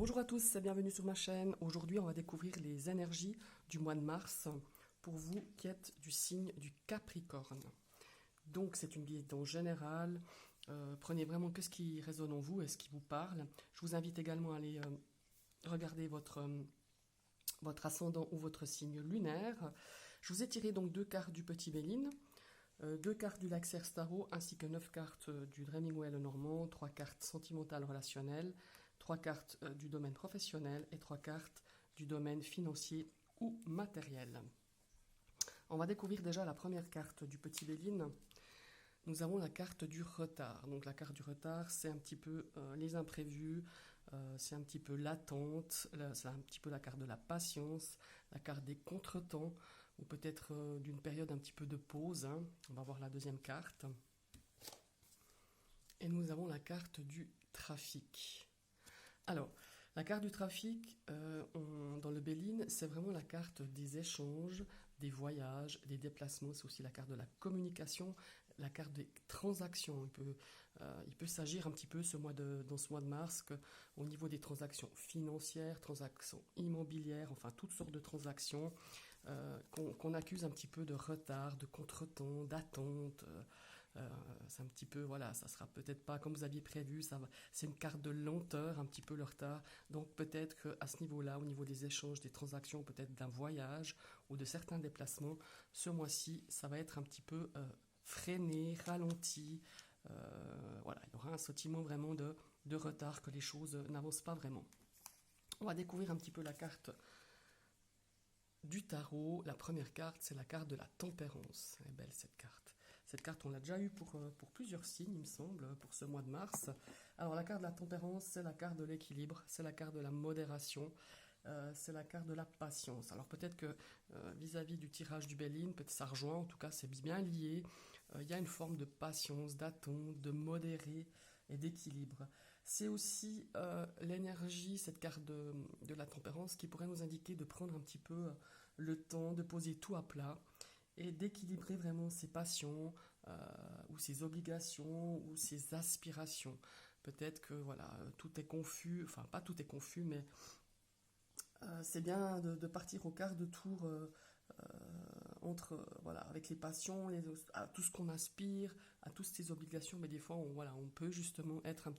Bonjour à tous et bienvenue sur ma chaîne. Aujourd'hui, on va découvrir les énergies du mois de mars pour vous qui êtes du signe du Capricorne. Donc, c'est une guidance générale. Prenez vraiment que ce qui résonne en vous et ce qui vous parle. Je vous invite également à aller regarder votre ascendant ou votre signe lunaire. Je vous ai tiré donc 2 cartes du Petit Béline, 2 cartes du Laxaire Tarot, ainsi que 9 cartes du Dreaming Well Normand, 3 cartes sentimentales relationnelles, 3 cartes du domaine professionnel et 3 cartes du domaine financier ou matériel. On va découvrir déjà la première carte du Petit Béline. Nous avons la carte du retard. Donc la carte du retard, c'est un petit peu les imprévus, c'est un petit peu l'attente, c'est un petit peu la carte de la patience, la carte des contretemps, ou peut-être d'une période un petit peu de pause. On va voir la deuxième carte. Et nous avons la carte du trafic. Alors, la carte du trafic, dans le Béline, c'est vraiment la carte des échanges, des voyages, des déplacements. C'est aussi la carte de la communication, la carte des transactions. Il peut s'agir un petit peu dans ce mois de mars au niveau des transactions financières, transactions immobilières, enfin toutes sortes de transactions qu'on accuse un petit peu de retard, de contretemps, d'attente. C'est un petit peu, voilà, ça sera peut-être pas comme vous aviez prévu, c'est une carte de lenteur, un petit peu le retard. Donc peut-être qu'à ce niveau-là, au niveau des échanges, des transactions, peut-être d'un voyage ou de certains déplacements, ce mois-ci, ça va être un petit peu freiné, ralenti. Voilà, il y aura un sentiment vraiment de retard, que les choses n'avancent pas vraiment. On va découvrir un petit peu la carte du tarot. La première carte, c'est la carte de la tempérance. Elle est belle cette carte. Cette carte, on l'a déjà eue pour plusieurs signes, il me semble, pour ce mois de mars. Alors, la carte de la tempérance, c'est la carte de l'équilibre, c'est la carte de la modération, c'est la carte de la patience. Alors, peut-être que vis-à-vis du tirage du Béline, peut-être ça rejoint, en tout cas, c'est bien lié. Il y a une forme de patience, d'attente, de modéré et d'équilibre. C'est aussi l'énergie, cette carte de la tempérance, qui pourrait nous indiquer de prendre un petit peu le temps, de poser tout à plat et d'équilibrer vraiment ses passions ou ses obligations ou ses aspirations. Peut-être que voilà, tout est confus, enfin pas tout est confus, mais c'est bien de partir au quart de tour entre voilà, avec les passions, à tout ce qu'on aspire, à toutes ces obligations, mais des fois voilà, on peut justement être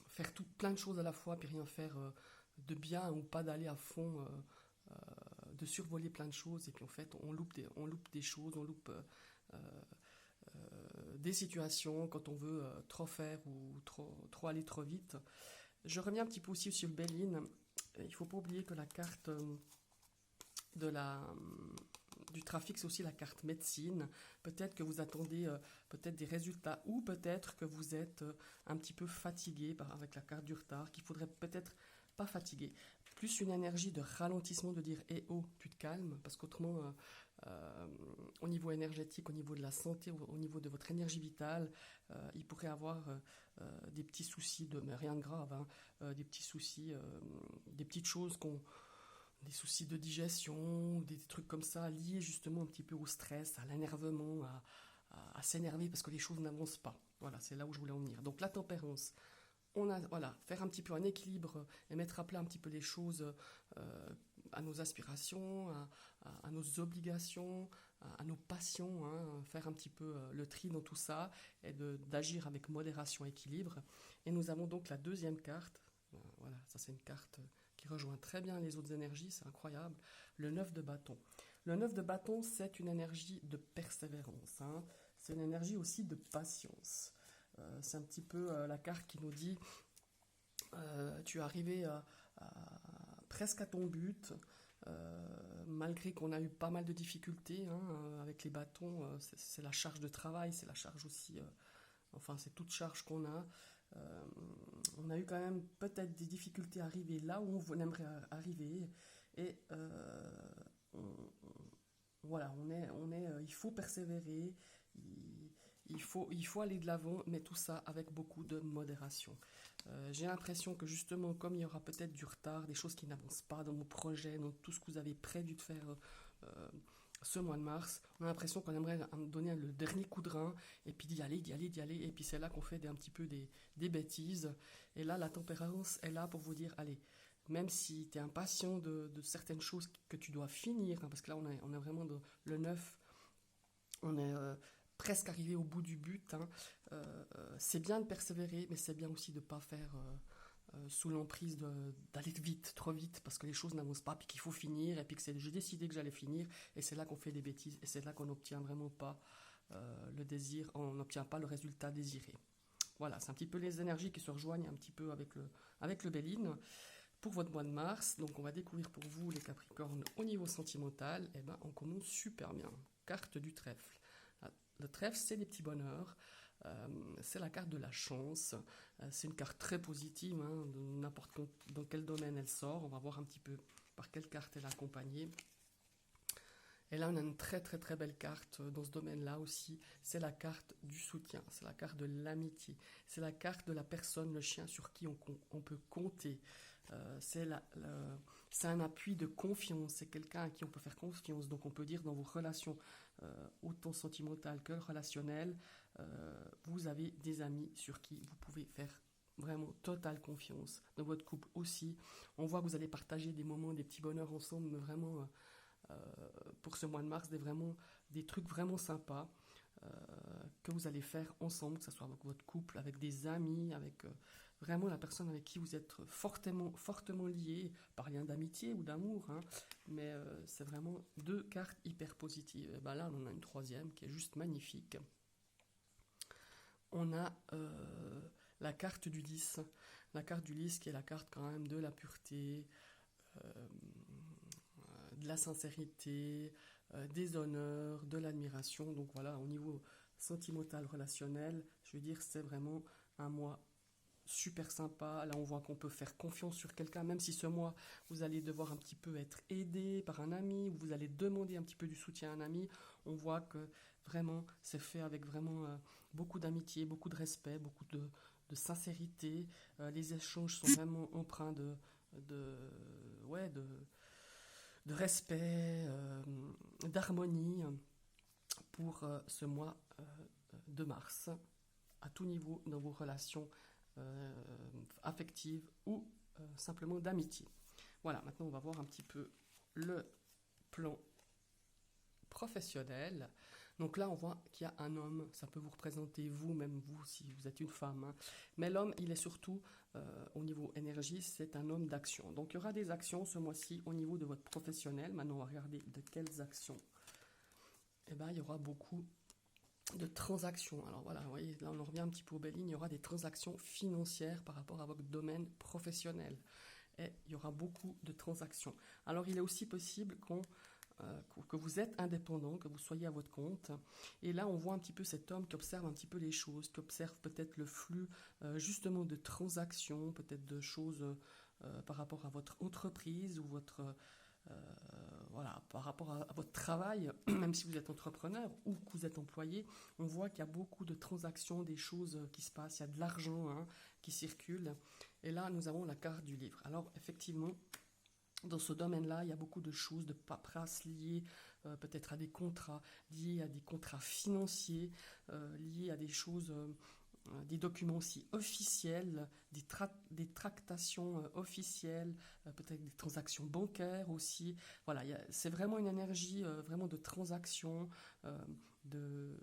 faire plein de choses à la fois puis rien faire de bien, ou pas d'aller à fond, de survoler plein de choses, et puis en fait on loupe des choses, on loupe des situations quand on veut trop faire ou trop aller trop vite. Je reviens un petit peu aussi sur le Béline. Il ne faut pas oublier que la carte de du trafic, c'est aussi la carte médecine. Peut-être que vous attendez peut-être des résultats, ou peut-être que vous êtes un petit peu fatigué avec la carte du retard, qu'il faudrait peut-être pas fatiguer. Plus une énergie de ralentissement, de dire eh oh, tu te calmes, parce qu'autrement, au niveau énergétique, au niveau de la santé, au niveau de votre énergie vitale, il pourrait avoir des petits soucis, mais rien de grave, des petits soucis, des petites choses des soucis de digestion, des trucs comme ça, liés justement un petit peu au stress, à l'énervement, à s'énerver parce que les choses n'avancent pas. Voilà, c'est là où je voulais en venir. Donc la tempérance, voilà, faire un petit peu un équilibre et mettre à plat un petit peu les choses à nos aspirations, à nos obligations, à nos passions, faire un petit peu le tri dans tout ça et d'agir avec modération et équilibre. Et nous avons donc la deuxième carte. Voilà, ça c'est une carte qui rejoint très bien les autres énergies, c'est incroyable. Le 9 de bâton. Le 9 de bâton, c'est une énergie de persévérance. C'est une énergie aussi de patience. C'est un petit peu la carte qui nous dit tu es arrivé presque à ton but, malgré qu'on a eu pas mal de difficultés avec les bâtons. C'est la charge de travail, c'est la charge aussi, enfin c'est toute charge qu'on a. On a eu quand même peut-être des difficultés à arriver là où on aimerait arriver, et voilà, il faut persévérer, il faut aller de l'avant, mais tout ça avec beaucoup de modération. J'ai l'impression que justement, comme il y aura peut-être du retard, des choses qui n'avancent pas dans vos projets, dans tout ce que vous avez prévu de faire ce mois de mars, on a l'impression qu'on aimerait donner le dernier coup de rein, et puis d'y aller, et puis c'est là qu'on fait un petit peu des bêtises. Et là, la tempérance est là pour vous dire, allez, même si tu es impatient de certaines choses que tu dois finir, hein, parce que là, on est vraiment dans le 9, on est presque arrivé au bout du but, hein. C'est bien de persévérer, mais c'est bien aussi de ne pas faire sous l'emprise d'aller vite, trop vite, parce que les choses n'avancent pas, puis qu'il faut finir, et puis que j'ai décidé que j'allais finir, et c'est là qu'on fait des bêtises, et c'est là qu'on n'obtient vraiment pas le désir, on n'obtient pas le résultat désiré. Voilà, c'est un petit peu les énergies qui se rejoignent un petit peu avec le Béline pour votre mois de mars. Donc on va découvrir pour vous les Capricornes au niveau sentimental. Eh ben, on commence super bien. Carte du trèfle. Le trèfle, c'est des petits bonheurs. C'est la carte de la chance. C'est une carte très positive, hein, n'importe dans quel domaine elle sort. On va voir un petit peu par quelle carte elle est accompagnée. Et là, on a une très très très belle carte dans ce domaine-là aussi. C'est la carte du soutien, c'est la carte de l'amitié, c'est la carte de la personne, le chien sur qui on peut compter. C'est un appui de confiance, c'est quelqu'un à qui on peut faire confiance. Donc on peut dire dans vos relations, autant sentimentales que relationnelles, vous avez des amis sur qui vous pouvez faire vraiment totale confiance. Dans votre couple aussi, on voit que vous allez partager des moments, des petits bonheurs ensemble, mais vraiment pour ce mois de mars, des trucs vraiment sympas que vous allez faire ensemble, que ce soit avec votre couple, avec des amis, avec vraiment la personne avec qui vous êtes fortement lié, par lien d'amitié ou d'amour, hein, mais c'est vraiment deux cartes hyper positives. Et ben là, on en a une troisième qui est juste magnifique. On a la carte du lys. La carte du lys qui est la carte quand même de la pureté, de la sincérité, des honneurs, de l'admiration. Donc voilà, au niveau sentimental, relationnel, je veux dire, c'est vraiment un mois super sympa. Là, on voit qu'on peut faire confiance sur quelqu'un, même si ce mois, vous allez devoir un petit peu être aidé par un ami, ou vous allez demander un petit peu du soutien à un ami. On voit que vraiment, c'est fait avec vraiment beaucoup d'amitié, beaucoup de respect, beaucoup de sincérité. Les échanges sont vraiment empreints de respect, d'harmonie pour ce mois de mars, à tout niveau dans vos relations affectives ou simplement d'amitié. Voilà, maintenant on va voir un petit peu le plan professionnel. Donc là, on voit qu'il y a un homme, ça peut vous représenter vous, même vous, si vous êtes une femme, hein. Mais l'homme, il est surtout, au niveau énergie, c'est un homme d'action. Donc il y aura des actions ce mois-ci au niveau de votre professionnel. Maintenant, on va regarder de quelles actions. Eh bien, il y aura beaucoup de transactions. Alors voilà, vous voyez, là, on en revient un petit peu au Béline. Il y aura des transactions financières par rapport à votre domaine professionnel. Et il y aura beaucoup de transactions. Alors, il est aussi possible que vous êtes indépendant, que vous soyez à votre compte. Et là, on voit un petit peu cet homme qui observe un petit peu les choses, qui observe peut-être le flux justement de transactions, peut-être de choses par rapport à votre entreprise ou voilà, par rapport à votre travail, même si vous êtes entrepreneur ou que vous êtes employé, on voit qu'il y a beaucoup de transactions, des choses qui se passent, il y a de l'argent, hein, qui circule. Et là, nous avons la carte du livre. Alors, effectivement, dans ce domaine-là, il y a beaucoup de choses, de paperasse liées peut-être à des contrats, liées à des contrats financiers, liées à des choses, des documents aussi officiels, des tractations officielles, peut-être des transactions bancaires aussi. Voilà, c'est vraiment une énergie vraiment de transaction, de,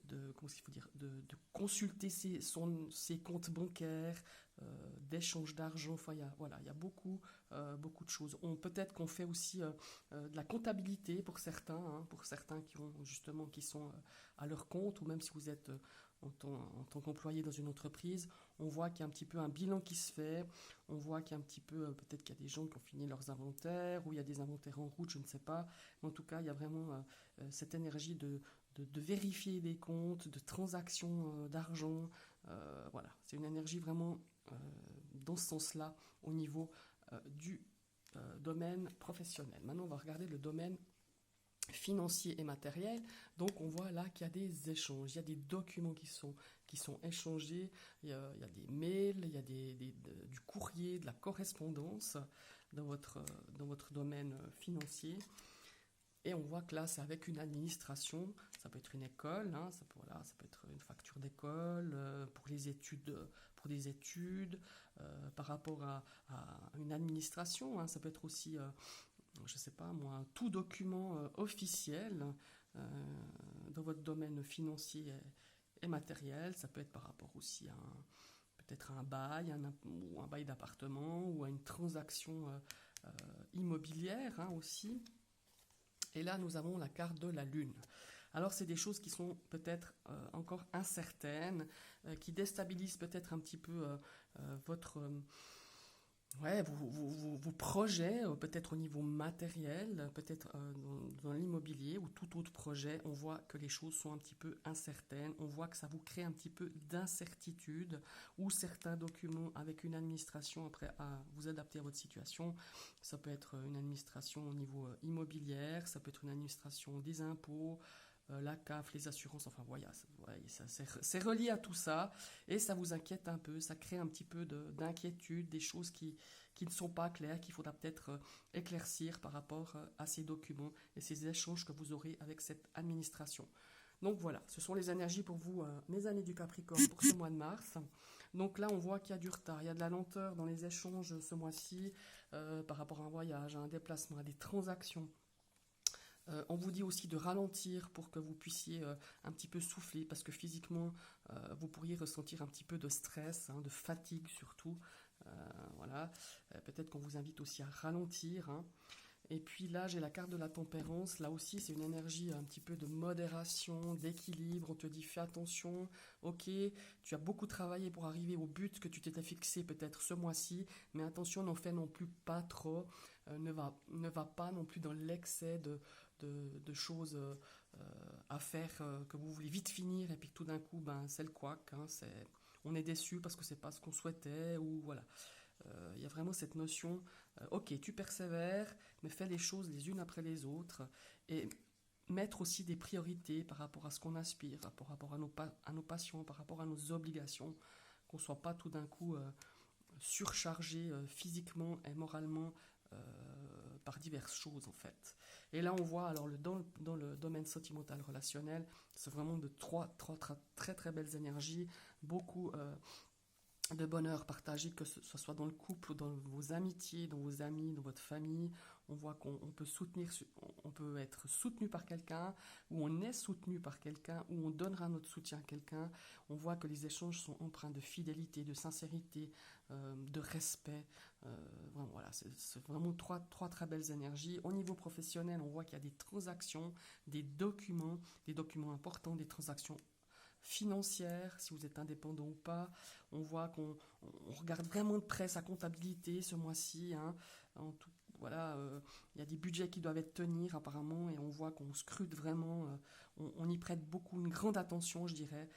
comment est-ce qu'il faut dire, de consulter ses comptes bancaires, d'échange d'argent. Enfin, il y a beaucoup de choses. Peut-être qu'on fait aussi de la comptabilité pour certains, hein, qui sont à leur compte, ou même si vous êtes en tant qu'employé dans une entreprise, on voit qu'il y a un petit peu un bilan qui se fait, on voit qu'il y a un petit peu, peut-être qu'il y a des gens qui ont fini leurs inventaires, ou il y a des inventaires en route, je ne sais pas, mais en tout cas, il y a vraiment cette énergie de vérifier des comptes, de transactions d'argent, voilà, c'est une énergie vraiment dans ce sens-là au niveau du domaine professionnel. Maintenant, on va regarder le domaine financier et matériel. Donc, on voit là qu'il y a des échanges, il y a des documents qui sont échangés, il y a des mails, il y a du courrier, de la correspondance dans votre domaine financier. Et on voit que là, c'est avec une administration, ça peut être une école, hein, voilà, ça peut être une facture d'école, pour les études, pour des études, par rapport à une administration, hein, ça peut être aussi, je ne sais pas moi, tout document officiel dans votre domaine financier et matériel, ça peut être par rapport aussi à peut-être à un bail, ou un bail d'appartement, ou à une transaction immobilière, hein, aussi. Et là, nous avons la carte de la Lune. Alors, c'est des choses qui sont peut-être encore incertaines, qui déstabilisent peut-être un petit peu votre, ouais, vos projets, peut-être au niveau matériel, peut-être dans l'immobilier ou tout autre projet. On voit que les choses sont un petit peu incertaines. On voit que ça vous crée un petit peu d'incertitude, ou certains documents avec une administration après à vous adapter à votre situation. Ça peut être une administration au niveau immobilière, ça peut être une administration des impôts, la CAF, les assurances, enfin voilà, c'est relié à tout ça, et ça vous inquiète un peu, ça crée un petit peu d'inquiétude, des choses qui ne sont pas claires, qu'il faudra peut-être éclaircir par rapport à ces documents et ces échanges que vous aurez avec cette administration. Donc voilà, ce sont les énergies pour vous, mes années du Capricorne, pour ce mois de mars. Donc là, on voit qu'il y a du retard, il y a de la lenteur dans les échanges ce mois-ci, par rapport à un voyage, à un déplacement, à des transactions. On vous dit aussi de ralentir pour que vous puissiez un petit peu souffler, parce que physiquement, vous pourriez ressentir un petit peu de stress, hein, de fatigue surtout. Voilà. Peut-être qu'on vous invite aussi à ralentir, hein. Et puis là, j'ai la carte de la tempérance. Là aussi, c'est une énergie un petit peu de modération, d'équilibre. On te dit, fais attention, ok, tu as beaucoup travaillé pour arriver au but que tu t'étais fixé peut-être ce mois-ci, mais attention, n'en fais non plus pas trop. Ne va pas non plus dans l'excès de choses à faire que vous voulez vite finir, et puis tout d'un coup, ben, c'est le couac, hein, on est déçu parce que c'est pas ce qu'on souhaitait, ou voilà. Il y a vraiment cette notion, ok, tu persévères, mais fais les choses les unes après les autres, et mettre aussi des priorités par rapport à ce qu'on aspire, par rapport à nos passions, par rapport à nos obligations, qu'on ne soit pas tout d'un coup surchargé physiquement et moralement par diverses choses en fait. Et là on voit alors dans le domaine sentimental relationnel, c'est vraiment de très très belles énergies, beaucoup de bonheur partagé, que ce soit dans le couple, dans vos amitiés, dans vos amis, dans votre famille. On voit qu'on on peut être soutenu par quelqu'un, ou on est soutenu par quelqu'un, ou on donnera notre soutien à quelqu'un. On voit que les échanges sont empreints de fidélité, de sincérité, de respect. Voilà, c'est vraiment trois très belles énergies. Au niveau professionnel, on voit qu'il y a des transactions, des documents importants, des transactions financière, si vous êtes indépendant ou pas. On voit qu'on regarde vraiment de près sa comptabilité ce mois-ci, hein. Voilà, il y a des budgets qui doivent être tenus apparemment, et on voit qu'on scrute vraiment, on y prête beaucoup, une grande attention, je dirais,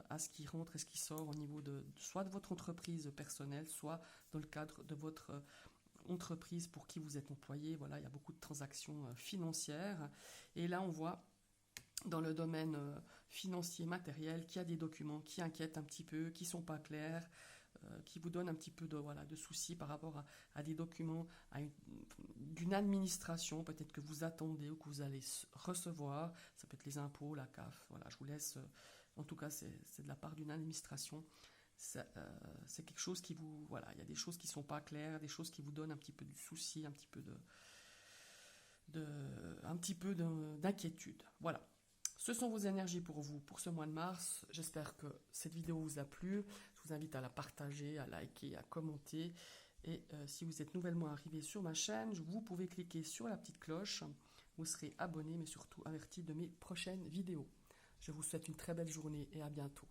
à ce qui rentre et ce qui sort au niveau soit de votre entreprise personnelle, soit dans le cadre de votre entreprise pour qui vous êtes employé. Voilà, il y a beaucoup de transactions financières, et là on voit dans le domaine financier, matériel, qu'il y a des documents qui inquiètent un petit peu, qui ne sont pas clairs, qui vous donnent un petit peu de soucis par rapport à des documents d'une administration, peut-être que vous attendez ou que vous allez recevoir. Ça peut être les impôts, la CAF. Voilà, je vous laisse. En tout cas, c'est de la part d'une administration. C'est quelque chose qui vous... Voilà, il y a des choses qui ne sont pas claires, des choses qui vous donnent un petit peu du souci, un petit peu d'inquiétude. Voilà. Ce sont vos énergies pour vous, pour ce mois de mars. J'espère que cette vidéo vous a plu. Je vous invite à la partager, à liker, à commenter. Et si vous êtes nouvellement arrivé sur ma chaîne, vous pouvez cliquer sur la petite cloche. Vous serez abonné, mais surtout averti de mes prochaines vidéos. Je vous souhaite une très belle journée et à bientôt.